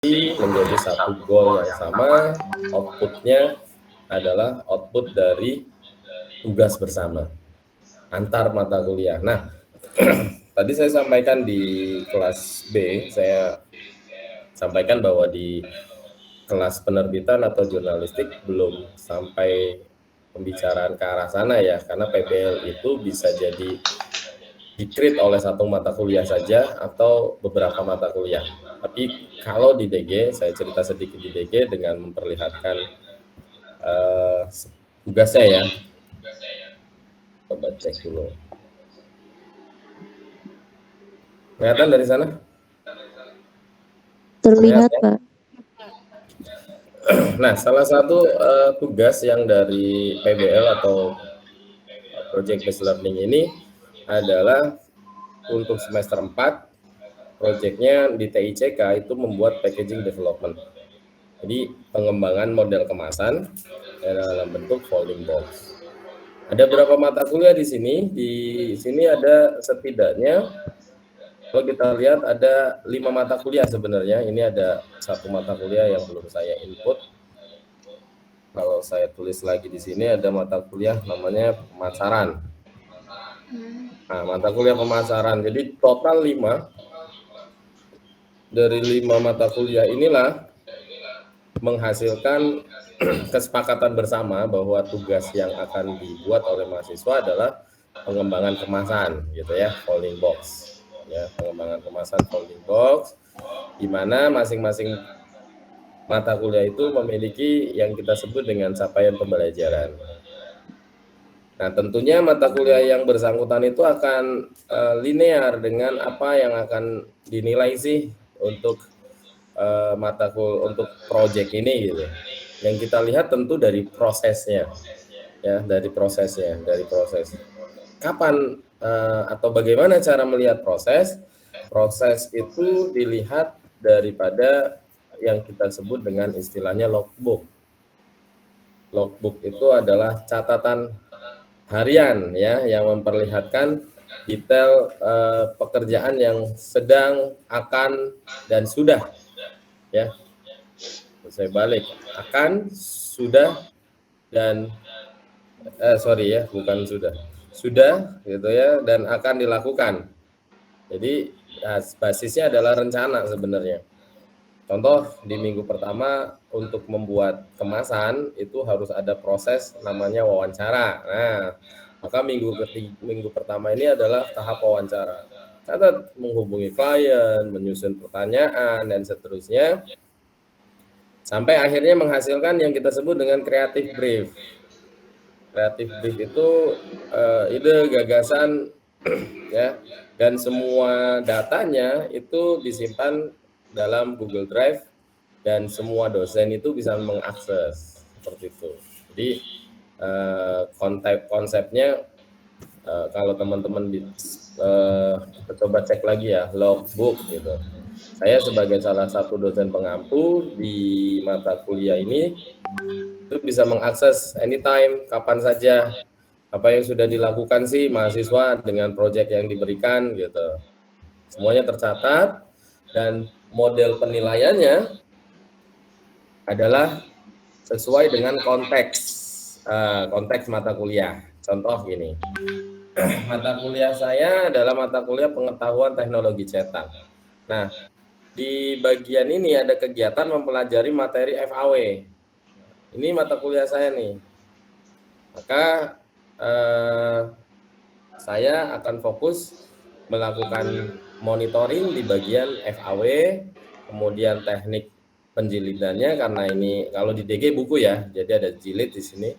menjadi satu goal yang sama, outputnya adalah output dari tugas bersama antar mata kuliah. Nah, tadi saya sampaikan di kelas B, saya sampaikan bahwa di kelas penerbitan atau jurnalistik belum sampai pembicaraan ke arah sana ya, karena PBL itu bisa jadi di-create oleh satu mata kuliah saja atau beberapa mata kuliah. Tapi kalau di DG, saya cerita sedikit di DG dengan memperlihatkan tugasnya ya. Coba cek dulu. Kelihatan dari sana? Terlihat, ya? Pak. Nah, salah satu tugas yang dari PBL atau Project Based Learning ini adalah untuk semester 4, proyeknya di TICK itu membuat packaging development. Jadi pengembangan model kemasan dalam bentuk folding box. Ada berapa mata kuliah di sini? Di sini ada setidaknya, kalau kita lihat ada 5 mata kuliah sebenarnya. Ini ada satu mata kuliah yang belum saya input. Kalau saya tulis lagi di sini ada mata kuliah namanya pemasaran. Nah, mata kuliah pemasaran. Jadi total 5. Dari 5 mata kuliah inilah menghasilkan kesepakatan bersama bahwa tugas yang akan dibuat oleh mahasiswa adalah pengembangan kemasan gitu ya, folding box. Ya, pengembangan kemasan folding box di mana masing-masing mata kuliah itu memiliki yang kita sebut dengan capaian pembelajaran. Nah, tentunya mata kuliah yang bersangkutan itu akan linear dengan apa yang akan dinilai sih untuk untuk proyek ini gitu. Yang kita lihat tentu dari prosesnya, ya, dari proses. Kapan atau bagaimana cara melihat proses? Proses itu dilihat daripada yang kita sebut dengan istilahnya logbook. Logbook itu adalah catatan harian ya yang memperlihatkan detail pekerjaan yang sedang, akan, dan sudah ya. Saya balik, akan, sudah, dan sudah gitu ya, dan akan dilakukan. Jadi basisnya adalah rencana sebenarnya. Contoh di minggu pertama untuk membuat kemasan itu harus ada proses namanya wawancara. Nah, maka minggu pertama ini adalah tahap wawancara. Catat menghubungi klien, menyusun pertanyaan, dan seterusnya. Sampai akhirnya menghasilkan yang kita sebut dengan creative brief. Creative brief itu ide, gagasan, ya, dan semua datanya itu disimpan dalam Google Drive dan semua dosen itu bisa mengakses seperti itu. Jadi konsepnya kalau teman-teman kita coba cek lagi ya logbook gitu. Saya sebagai salah satu dosen pengampu di mata kuliah ini itu bisa mengakses anytime, kapan saja, apa yang sudah dilakukan sih mahasiswa dengan proyek yang diberikan gitu. Semuanya tercatat dan model penilaiannya adalah sesuai dengan konteks mata kuliah. Contoh gini, mata kuliah saya adalah mata kuliah pengetahuan teknologi cetak. Nah, di bagian ini ada kegiatan mempelajari materi FAW. Ini mata kuliah saya nih. Maka saya akan fokus melakukan monitoring di bagian FAW, kemudian teknik penjilidannya karena ini kalau di DG buku ya, jadi ada jilid di sini.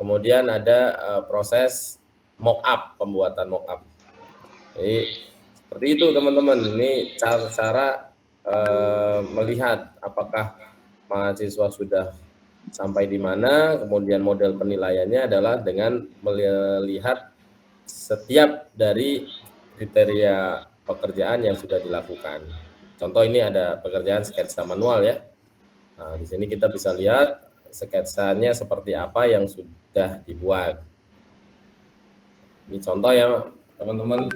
Kemudian ada proses mock-up, pembuatan mock-up. Jadi seperti itu teman-teman. Ini cara melihat apakah mahasiswa sudah sampai di mana, kemudian model penilaiannya adalah dengan melihat setiap dari kriteria pekerjaan yang sudah dilakukan. Contoh ini ada pekerjaan sketsa manual ya. Nah, di sini kita bisa lihat sketsanya seperti apa yang sudah dibuat. Ini contoh ya teman-teman.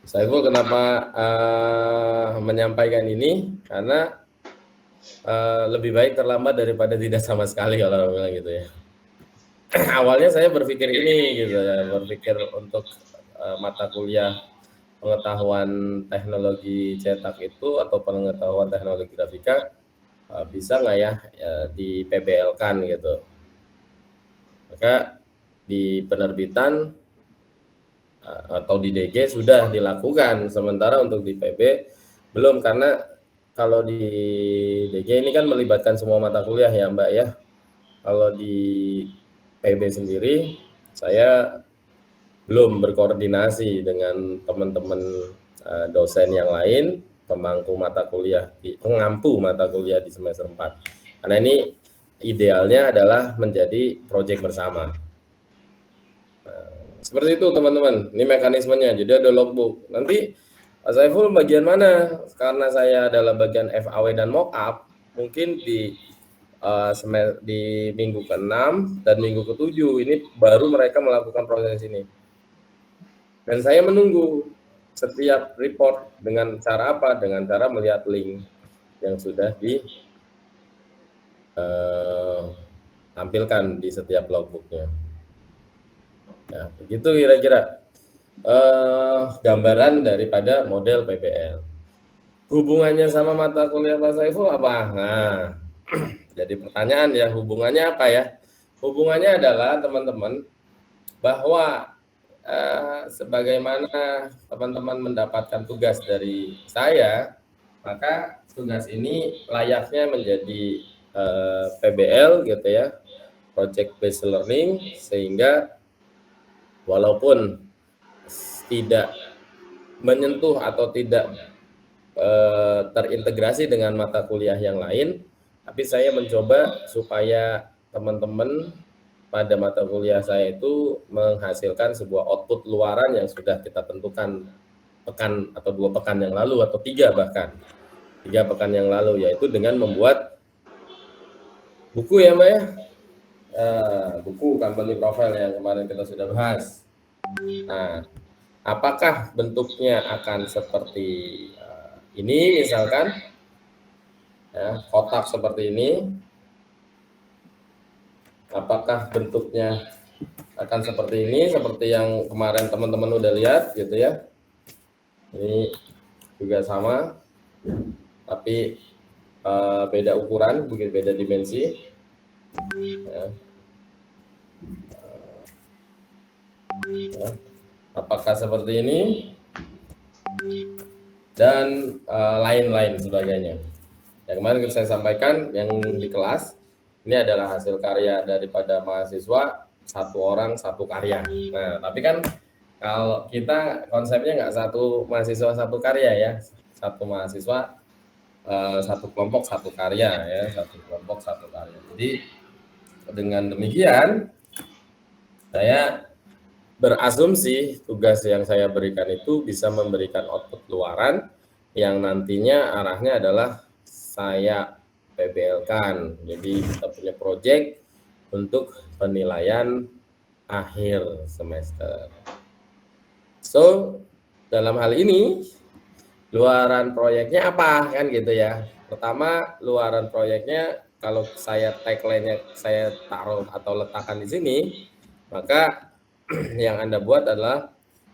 Saiful kenapa menyampaikan ini? Karena lebih baik terlambat daripada tidak sama sekali kalau orang bilang gitu ya. Awalnya saya berpikir ini gitu ya, berpikir untuk mata kuliah pengetahuan teknologi cetak itu atau pengetahuan teknologi grafika bisa nggak ya, di PBL-kan gitu. Maka di penerbitan atau di DG sudah dilakukan, sementara untuk di PB belum, karena kalau di DG ini kan melibatkan semua mata kuliah ya Mbak ya. Kalau di PB sendiri saya belum berkoordinasi dengan teman-teman dosen yang lain, pengampu mata kuliah di semester 4. Karena ini idealnya adalah menjadi proyek bersama. Seperti itu teman-teman, ini mekanismenya. Jadi ada logbook. Nanti Pak Saiful bagian mana? Karena saya adalah bagian FAW dan mockup, mungkin di minggu ke-6 dan minggu ke-7 ini baru mereka melakukan proses ini. Dan saya menunggu setiap report dengan cara apa? Dengan cara melihat link yang sudah ditampilkan di setiap logbooknya. Nah, begitu kira-kira gambaran daripada model PBL. Hubungannya sama mata kuliah Pak Saiful apa? Nah, jadi pertanyaan ya, hubungannya apa ya? Hubungannya adalah teman-teman bahwa sebagaimana teman-teman mendapatkan tugas dari saya, maka tugas ini layaknya menjadi PBL gitu ya, Project Based Learning, sehingga walaupun tidak menyentuh atau tidak terintegrasi dengan mata kuliah yang lain, tapi saya mencoba supaya teman-teman pada mata kuliah saya itu menghasilkan sebuah output luaran yang sudah kita tentukan pekan atau 2 pekan yang lalu atau 3 pekan yang lalu, yaitu dengan membuat buku ya Mbak ya, buku company profile yang kemarin kita sudah bahas. Nah, apakah bentuknya akan seperti ini misalkan, ya, kotak seperti ini, apakah bentuknya akan seperti ini, seperti yang kemarin teman-teman udah lihat gitu ya. Ini juga sama, tapi beda ukuran, beda dimensi. Ya. Ya. Apakah seperti ini dan lain-lain sebagainya. Yang kemarin saya sampaikan yang di kelas, ini adalah hasil karya daripada mahasiswa, 1 orang 1 karya. Nah, tapi kan kalau kita konsepnya nggak 1 mahasiswa 1 karya ya, 1 mahasiswa 1 kelompok 1 karya ya, 1 kelompok 1 karya. Jadi dengan demikian saya berasumsi tugas yang saya berikan itu bisa memberikan output luaran yang nantinya arahnya adalah saya PBL-kan. Jadi kita punya proyek untuk penilaian akhir semester. So, dalam hal ini luaran proyeknya apa kan gitu ya. Pertama, luaran proyeknya kalau saya tagline-nya saya taruh atau letakkan di sini, maka yang Anda buat adalah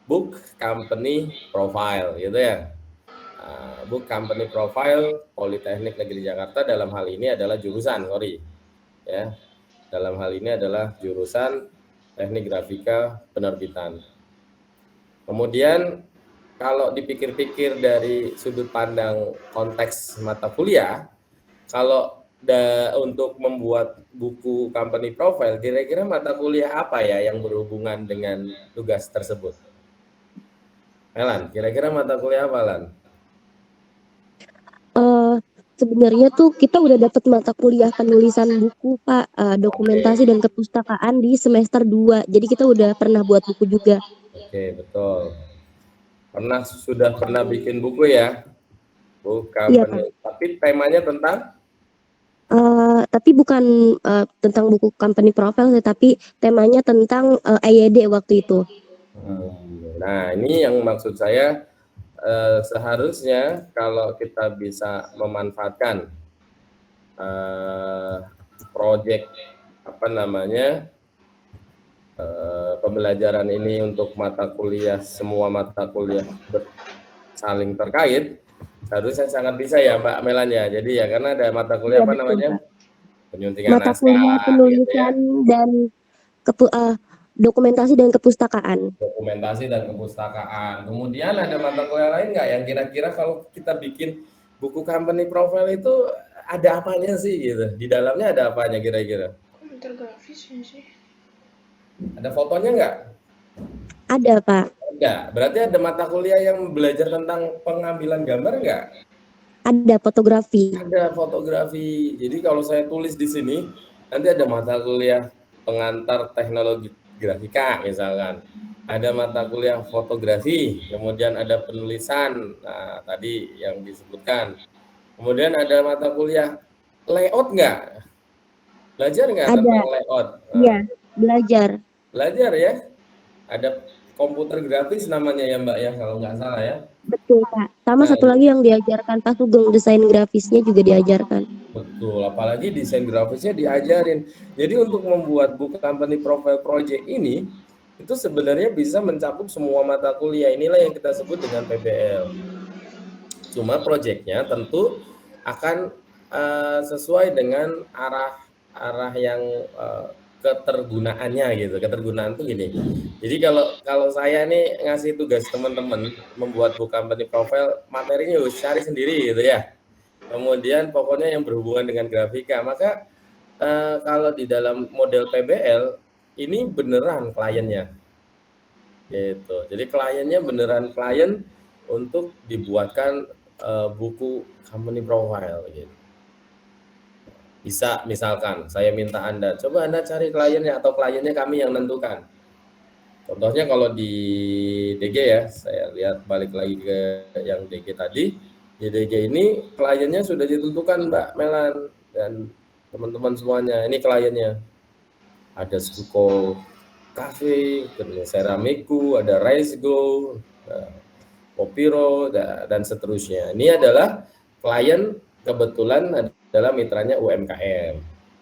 book company profile gitu ya. Book company profile Politeknik Negeri Jakarta dalam hal ini adalah jurusan, ya. Dalam hal ini adalah jurusan Teknik Grafika Penerbitan. Kemudian kalau dipikir-pikir dari sudut pandang konteks mata kuliah, kalau untuk membuat buku company profile, kira-kira mata kuliah apa ya yang berhubungan dengan tugas tersebut? Elan, kira-kira mata kuliah apa, Lan? Sebenarnya tuh kita udah dapat mata kuliah penulisan buku Pak, dokumentasi dan kepustakaan di semester 2. Jadi kita udah pernah buat buku juga. Oke, betul. Sudah pernah bikin buku ya? Bukan, Iya, Pak. tapi temanya tentang? Tapi bukan tentang buku company profile, tapi temanya tentang EYD waktu itu. Nah, ini yang maksud saya, seharusnya kalau kita bisa memanfaatkan project apa namanya pembelajaran ini untuk mata kuliah, semua mata kuliah saling terkait, seharusnya sangat bisa ya Mbak Melan ya. Jadi ya karena ada mata kuliah Iya apa betul, namanya Pak. penyuntingan Mata kuliah naskah gitu ya, penulisan dan dokumentasi dan kepustakaan. dokumentasi dan kepustakaan. Kemudian ada mata kuliah lain nggak yang kira-kira kalau kita bikin buku company profile itu ada apanya sih gitu? Di dalamnya ada apanya kira-kira? Komputer grafis sih. Ada fotonya nggak? Ada, Pak. Enggak. Berarti ada mata kuliah yang belajar tentang pengambilan gambar nggak? Ada fotografi. Ada fotografi. Jadi kalau saya tulis di sini, nanti ada mata kuliah pengantar teknologi grafika misalkan. Ada mata kuliah fotografi, kemudian ada penulisan, nah tadi yang disebutkan. Kemudian ada mata kuliah layout nggak? Belajar nggak Ada. tentang layout? Iya, belajar. Belajar ya. Ada komputer grafis namanya ya Mbak ya, kalau nggak salah ya. Betul, Pak. Sama Nah, satu lagi yang diajarkan Pak Sugeng, desain grafisnya juga diajarkan. betul, apalagi desain grafisnya diajarin. Jadi untuk membuat buku company profile project ini, itu sebenarnya bisa mencakup semua mata kuliah. Inilah yang kita sebut dengan PBL. Cuma projectnya tentu akan sesuai dengan arah yang ketergunaannya gitu. Ketergunaan tuh gini. Jadi kalau saya nih ngasih tugas teman-teman membuat buku company profile, materinya harus cari sendiri gitu ya. Kemudian pokoknya yang berhubungan dengan grafika. Maka kalau di dalam model PBL ini beneran kliennya, gitu. Jadi kliennya beneran klien untuk dibuatkan buku company profile, gitu. Bisa misalkan saya minta Anda, coba Anda cari kliennya atau kliennya kami yang nentukan. Contohnya kalau di DG ya, saya lihat balik lagi ke yang DG tadi. Di DG ini kliennya sudah ditentukan Mbak Melan dan teman-teman semuanya. Ini kliennya. Ada Skuko Cafe, Ceramiku, ada Rice Go, Popiro, dan seterusnya. Ini adalah klien kebetulan adalah mitranya UMKM.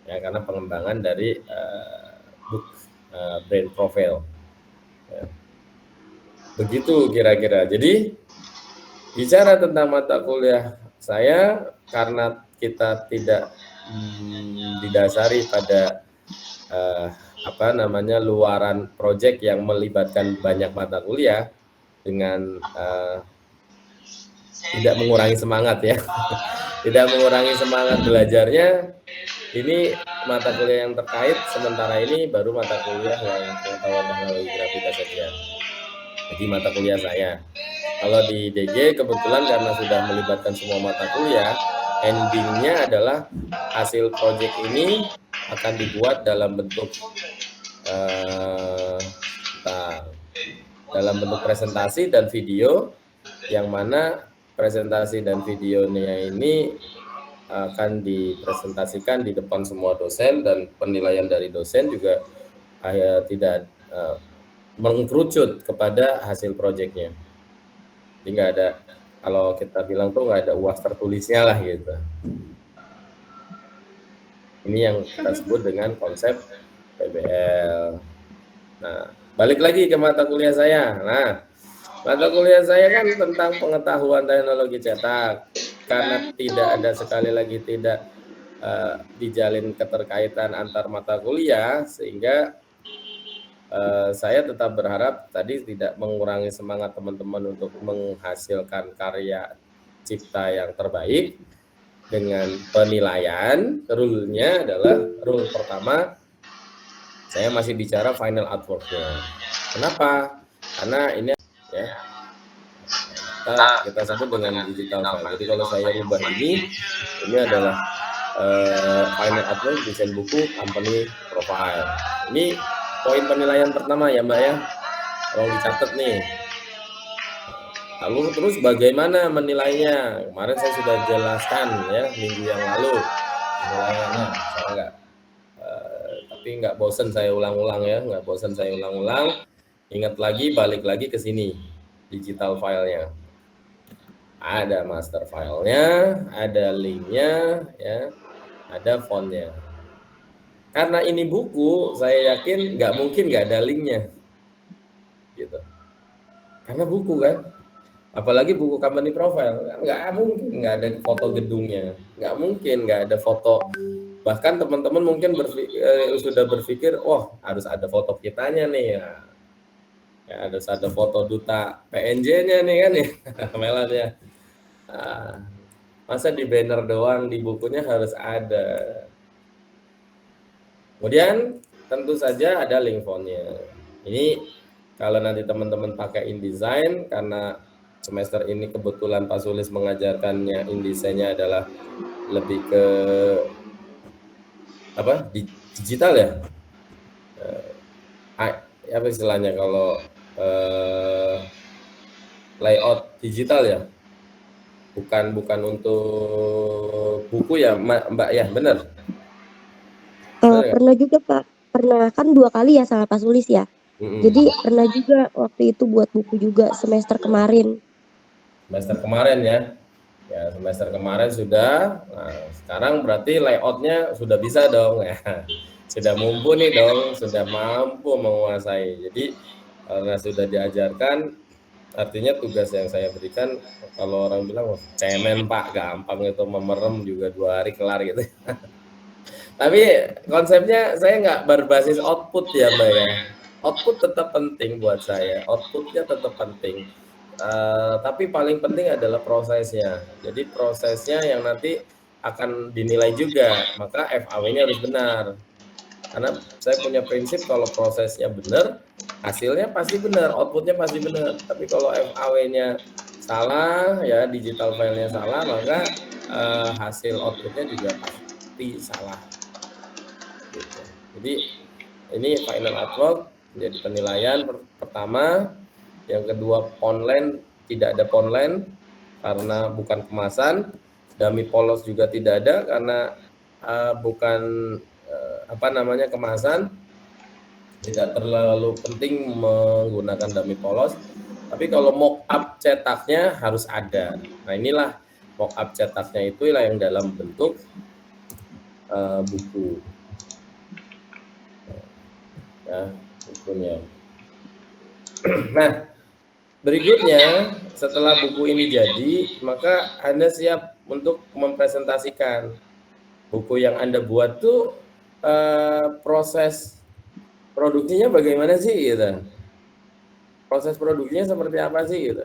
Ya, karena pengembangan dari brand profile. Ya. Begitu kira-kira. Jadi bicara tentang mata kuliah saya, karena kita tidak didasari pada luaran proyek yang melibatkan banyak mata kuliah dengan tidak mengurangi semangat ya, tidak mengurangi semangat belajarnya. Ini mata kuliah yang terkait sementara ini baru mata kuliah yang pengetahuan teknologi grafika saja. Jadi mata kuliah saya. Kalau di DG kebetulan karena sudah melibatkan semua mata kuliah, endingnya adalah hasil proyek ini akan dibuat dalam bentuk presentasi dan video, yang mana presentasi dan videonya ini akan dipresentasikan di depan semua dosen, dan penilaian dari dosen juga tidak mengkerucut kepada hasil proyeknya. Jadi nggak ada, kalau kita bilang tuh nggak ada UAS tertulisnya lah gitu. Ini yang kita sebut dengan konsep PBL. Nah, balik lagi ke mata kuliah saya. Nah, mata kuliah saya kan tentang pengetahuan teknologi cetak. Karena tidak ada, sekali lagi tidak dijalin keterkaitan antar mata kuliah, sehingga saya tetap berharap tadi tidak mengurangi semangat teman-teman untuk menghasilkan karya cipta yang terbaik dengan penilaian. Rule-nya adalah, rule pertama, saya masih bicara final artwork-nya. Kenapa? Karena ini ya kita sebut dengan digital file. Jadi kalau saya rubah ini adalah final artwork desain buku company profile. Ini poin penilaian pertama ya Mbak ya, kalau dicatat nih. Lalu terus bagaimana menilainya? Kemarin saya sudah jelaskan ya minggu yang lalu penilaiannya. Saya nggak bosan saya ulang-ulang ya, nggak bosan saya ulang-ulang. Ingat lagi, balik lagi ke sini, digital filenya. Ada master filenya, ada linknya ya. ada fontnya. Karena ini buku, saya yakin nggak mungkin nggak ada linknya, gitu. Karena buku kan, apalagi buku company profile, nggak mungkin nggak ada foto gedungnya, nggak mungkin nggak ada foto. Bahkan teman-teman mungkin sudah berpikir, wah harus ada foto kitanya nih ya. Ya, harus ada foto duta PNJ-nya nih kan ya, Melan ya. Nah, masa di banner doang, di bukunya harus ada. Kemudian tentu saja ada link fontnya. Ini kalau nanti teman-teman pakai InDesign, karena semester ini kebetulan Pak Sulis mengajarkannya InDesign-nya adalah lebih ke apa? Digital ya. Apa istilahnya kalau layout digital ya? Bukan untuk buku ya, Mbak ya, benar? Pernah juga Pak, pernah kan 2 kali ya sama Pak Sulis ya. Jadi pernah juga waktu itu buat buku juga semester kemarin. Semester kemarin ya. Ya, semester kemarin sudah. Nah, sekarang berarti layoutnya sudah bisa dong ya. Sudah mumpuni dong, sudah mampu menguasai. Jadi karena sudah diajarkan, artinya tugas yang saya berikan, kalau orang bilang cemen Pak, gampang itu, memerem juga 2 hari kelar gitu. Tapi konsepnya saya nggak berbasis output ya Mbak ya. Output tetap penting buat saya, outputnya tetap penting. Tapi paling penting adalah prosesnya. Jadi prosesnya yang nanti akan dinilai juga, maka FAW-nya harus benar. Karena saya punya prinsip kalau prosesnya benar, hasilnya pasti benar, outputnya pasti benar. Tapi kalau FAW-nya salah, ya digital file-nya salah, maka hasil outputnya juga pasti salah. Gitu. Jadi ini final artwork menjadi penilaian pertama. Yang kedua, online tidak ada online karena bukan kemasan. Dummy polos juga tidak ada karena bukan kemasan. Tidak terlalu penting menggunakan dummy polos. Tapi kalau mock up cetaknya harus ada. Nah inilah mock up cetaknya, itulah yang dalam bentuk buku. Ya, bukunya. Nah, berikutnya setelah buku ini jadi, maka Anda siap untuk mempresentasikan buku yang Anda buat tuh. Proses produksinya bagaimana sih gitu? Proses produksinya seperti apa sih gitu?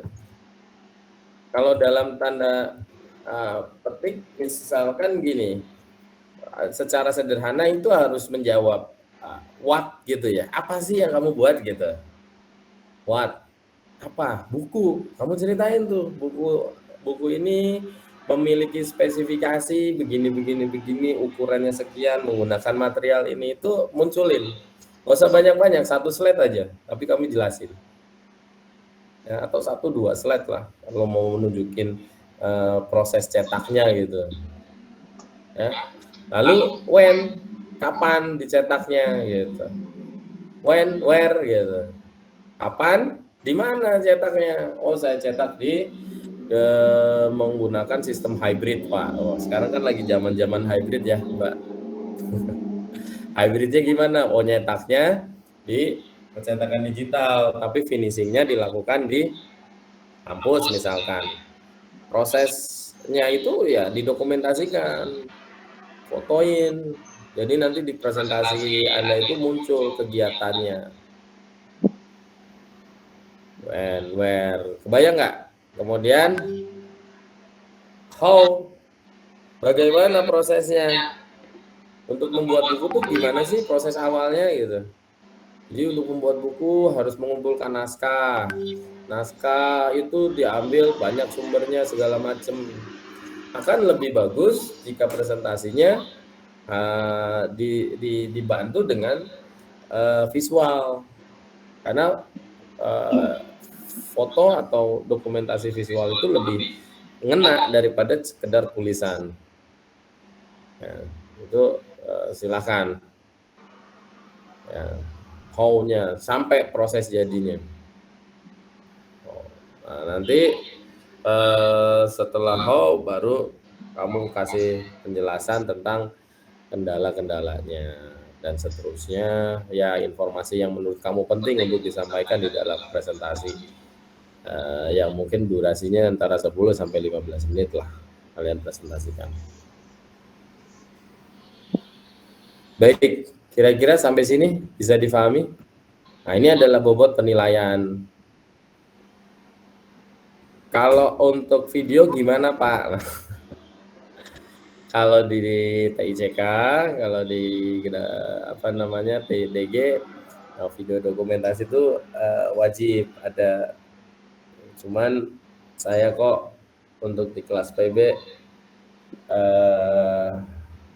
Kalau dalam tanda petik misalkan gini, secara sederhana itu harus menjawab what gitu ya. Apa sih yang kamu buat gitu? What? Apa? Buku. Kamu ceritain tuh, buku ini memiliki spesifikasi begini, ukurannya sekian, menggunakan material ini, itu munculin. Nggak usah banyak-banyak, 1 slide aja, tapi kami jelasin. Ya, atau 1-2 slide lah, kalau mau nunjukin proses cetaknya gitu. Ya. Lalu when, kapan dicetaknya gitu. When, where gitu. Kapan, di mana cetaknya? Oh, saya cetak di menggunakan sistem hybrid Pak. Oh, sekarang kan lagi zaman-zaman hybrid ya Mbak. Hybridnya gimana? Oh, nyetaknya di percetakan digital, tapi finishingnya dilakukan di kampus misalkan. Prosesnya itu ya didokumentasikan, fotoin. Jadi nanti di presentasi Anda itu muncul kegiatannya. When, where, kebayang nggak? Kemudian how, bagaimana prosesnya untuk membuat buku tuh, gimana sih proses awalnya gitu. Jadi untuk membuat buku harus mengumpulkan naskah. Naskah itu diambil banyak sumbernya segala macam. Akan lebih bagus jika presentasinya dibantu dengan visual. Karena foto atau dokumentasi visual itu lebih ngena daripada sekedar tulisan. Ya, itu silakan. Ya, how-nya sampai proses jadinya. Nah, nanti setelah how baru kamu kasih penjelasan tentang kendala-kendalanya dan seterusnya, ya informasi yang menurut kamu penting untuk disampaikan di dalam presentasi, yang mungkin durasinya antara 10 sampai 15 menit lah kalian presentasikan. Baik, kira-kira sampai sini bisa difahami? Nah, ini adalah bobot penilaian. Kalau untuk video gimana, Pak? Kalau di TICK, kalau di apa namanya TDG, video dokumentasi itu wajib ada. Cuman saya kok untuk di kelas PB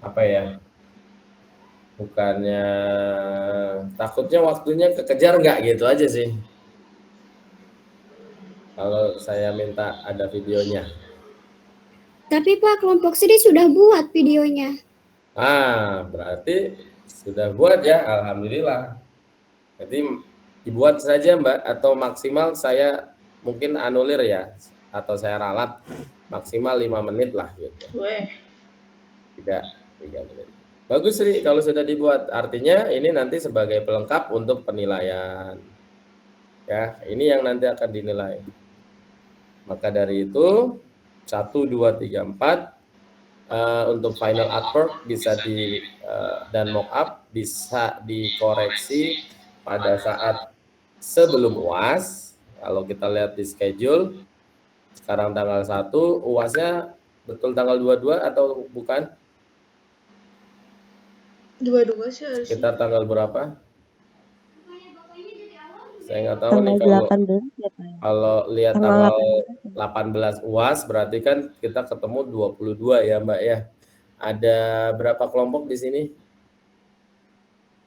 apa ya? Bukannya takutnya waktunya kekejar nggak gitu aja sih. Kalau saya minta ada videonya. Tapi Pak, kelompok studi sudah buat videonya. Berarti sudah buat ya, alhamdulillah. Jadi dibuat saja Mbak, atau maksimal saya mungkin anulir ya, atau saya ralat maksimal 5 menit lah gitu. Weh. 3 menit. Bagus Ri, kalau sudah dibuat. Artinya ini nanti sebagai pelengkap untuk penilaian. Ya, ini yang nanti akan dinilai. Maka dari itu 1, 2, 3, 4 untuk final artwork bisa dan mockup bisa dikoreksi pada saat sebelum UAS. Kalau kita lihat di schedule sekarang tanggal 1, UASnya betul tanggal 22 atau bukan? 22 sih harusnya. Kita tanggal berapa? Saya nggak tahu Tanggal nih kalau 18 ya Pak. kalau lihat Tanggal tanggal 18 UAS berarti kan kita ketemu 22 ya Mbak ya. Ada berapa kelompok di sini?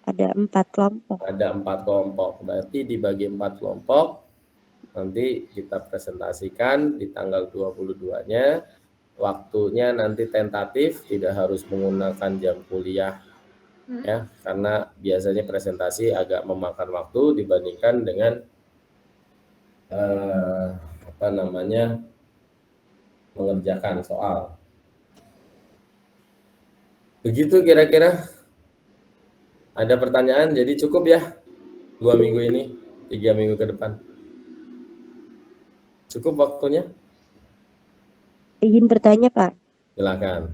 Ada 4 kelompok. Ada 4 kelompok. Berarti dibagi 4 kelompok. Nanti kita presentasikan di tanggal 22-nya. Waktunya nanti tentatif, tidak harus menggunakan jam kuliah ya, karena biasanya presentasi agak memakan waktu dibandingkan dengan apa namanya mengerjakan soal. Begitu kira-kira. Ada pertanyaan, jadi cukup ya 2 minggu ini, 3 minggu ke depan. Cukup waktunya? Izin bertanya Pak. Silakan.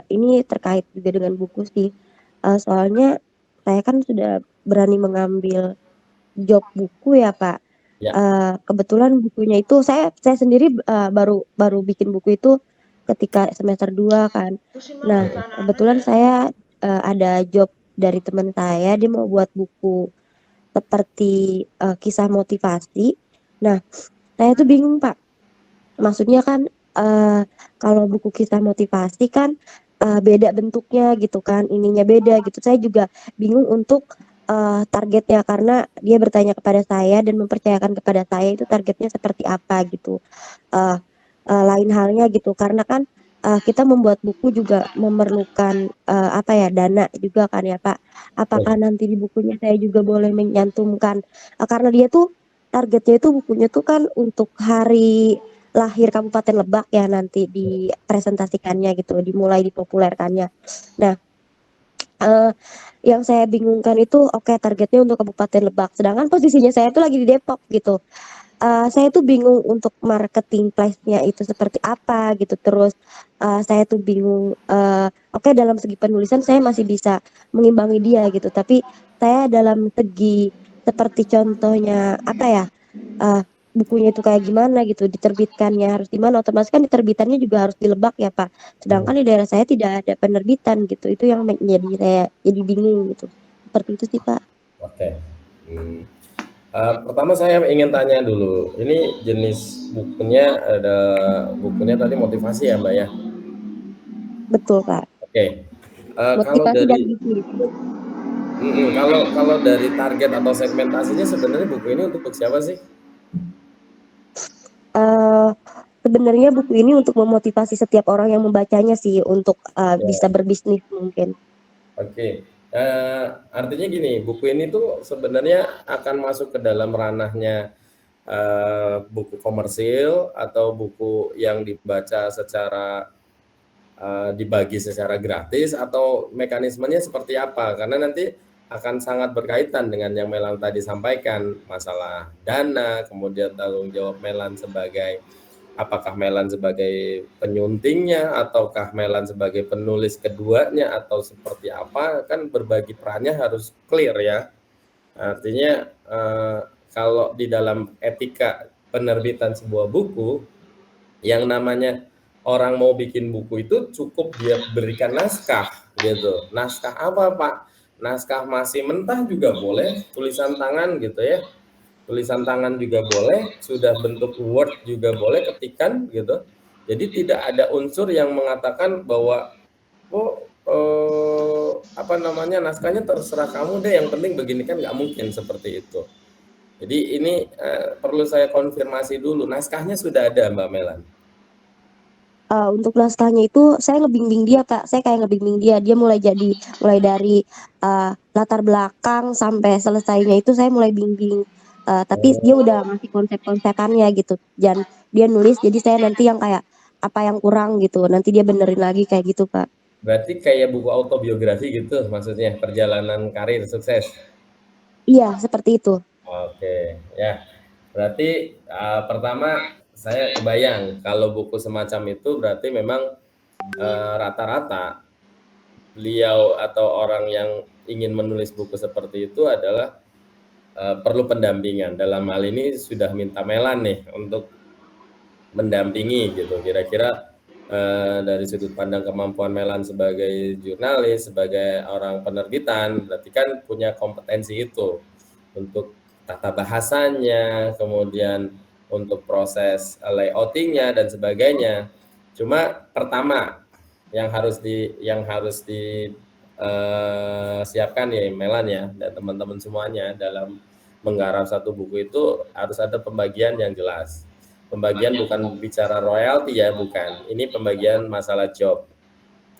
Ini terkait juga dengan buku sih. Soalnya saya kan sudah berani mengambil job buku ya Pak. Ya. Kebetulan bukunya itu saya sendiri baru bikin buku itu ketika semester 2 kan. Nah, kebetulan saya ada job dari teman saya, dia mau buat buku seperti kisah motivasi. Nah, saya tuh bingung Pak. Maksudnya kan kalau buku kisah motivasi kan beda bentuknya gitu kan, ininya beda gitu. Saya juga bingung untuk targetnya karena dia bertanya kepada saya dan mempercayakan kepada saya itu targetnya seperti apa gitu. Lain halnya gitu karena kan kita membuat buku juga memerlukan apa ya, dana juga kan ya Pak. Apakah nanti di bukunya saya juga boleh menyantumkan karena dia tuh targetnya itu bukunya tuh kan untuk hari lahir Kabupaten Lebak ya nanti dipresentasikannya gitu, dimulai dipopulerkannya. Nah, yang saya bingungkan itu targetnya untuk Kabupaten Lebak, sedangkan posisinya saya tuh lagi di Depok gitu. Saya tuh bingung untuk marketing place-nya itu seperti apa gitu. Terus saya tuh bingung dalam segi penulisan saya masih bisa mengimbangi dia gitu, tapi saya dalam segi seperti contohnya apa ya, bukunya itu kayak gimana gitu, diterbitkannya harus di mana, otomatis kan diterbitannya juga harus di Lebak ya Pak. Sedangkan di daerah saya tidak ada penerbitan gitu, itu yang menjadi saya jadi bingung gitu. Seperti itu sih Pak. Oke. Pertama saya ingin tanya dulu, ini jenis bukunya bukunya tadi motivasi ya Mbak ya? Betul Pak. Oke. Kalau Motivasi dan dari buku. kalau dari target atau segmentasinya sebenarnya buku ini untuk siapa sih? Sebenarnya buku ini untuk memotivasi setiap orang yang membacanya sih untuk bisa berbisnis mungkin. Oke. Artinya gini, buku ini tuh sebenarnya akan masuk ke dalam ranahnya buku komersil atau buku yang dibaca secara dibagi secara gratis atau mekanismenya seperti apa? Karena nanti akan sangat berkaitan dengan yang Melan tadi sampaikan, masalah dana, kemudian tanggung jawab Melan sebagai apakah Melan sebagai penyuntingnya ataukah Melan sebagai penulis keduanya atau seperti apa, kan berbagi perannya harus clear ya. Artinya kalau di dalam etika penerbitan sebuah buku, yang namanya orang mau bikin buku itu cukup dia berikan naskah gitu. Naskah apa Pak? Naskah masih mentah juga boleh, tulisan tangan gitu ya. Tulisan tangan juga boleh, sudah bentuk Word juga boleh, ketikan gitu. Jadi tidak ada unsur yang mengatakan bahwa naskahnya terserah kamu deh, yang penting begini, kan nggak mungkin seperti itu. Jadi ini perlu saya konfirmasi dulu, naskahnya sudah ada Mbak Melan? Untuk naskahnya itu saya ngebimbing dia Kak, saya kayak ngebimbing dia mulai dari latar belakang sampai selesainya itu saya mulai bimbing. Tapi dia udah ngasih konsep-konsepannya gitu, dan dia nulis, jadi saya nanti yang kayak apa yang kurang gitu, nanti dia benerin lagi kayak gitu Kak. Berarti kayak buku autobiografi gitu maksudnya, perjalanan karir sukses? Iya, seperti itu. Oke, ya. Berarti pertama saya kebayang kalau buku semacam itu berarti memang rata-rata beliau atau orang yang ingin menulis buku seperti itu adalah perlu pendampingan. Dalam hal ini sudah minta Melan nih untuk mendampingi gitu. Kira-kira dari sudut pandang kemampuan Melan sebagai jurnalis, sebagai orang penerbitan, berarti kan punya kompetensi itu untuk tata bahasanya, kemudian untuk proses layoutingnya dan sebagainya. Cuma pertama yang harus siapkan ya Melan ya dan teman-teman semuanya dalam menggarap satu buku itu harus ada pembagian yang jelas. Pembagian bukan bicara royalti ya, bukan. Ini pembagian masalah job.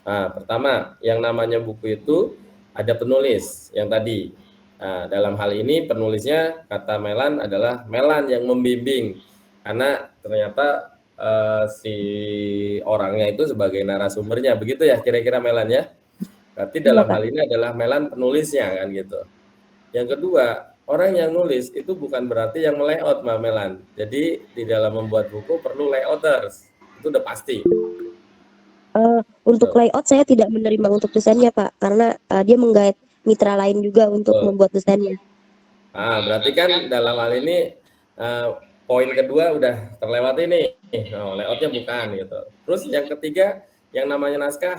Nah, pertama, yang namanya buku itu ada penulis yang tadi. Nah, dalam hal ini penulisnya kata Melan adalah Melan yang membimbing. Karena ternyata si orangnya itu sebagai narasumbernya. Begitu ya kira-kira Melan ya. Berarti dalam hal ini adalah Melan penulisnya kan gitu. Yang kedua, orang yang nulis itu bukan berarti yang melayout Mbak Melan. Jadi di dalam membuat buku perlu layouters. Itu udah pasti. Untuk layout saya tidak menerima untuk desainnya Pak, karena dia menggait mitra lain juga untuk membuat desainnya. Berarti kan dalam hal ini poin kedua udah terlewati nih. Layoutnya bukan gitu. Terus yang ketiga, yang namanya naskah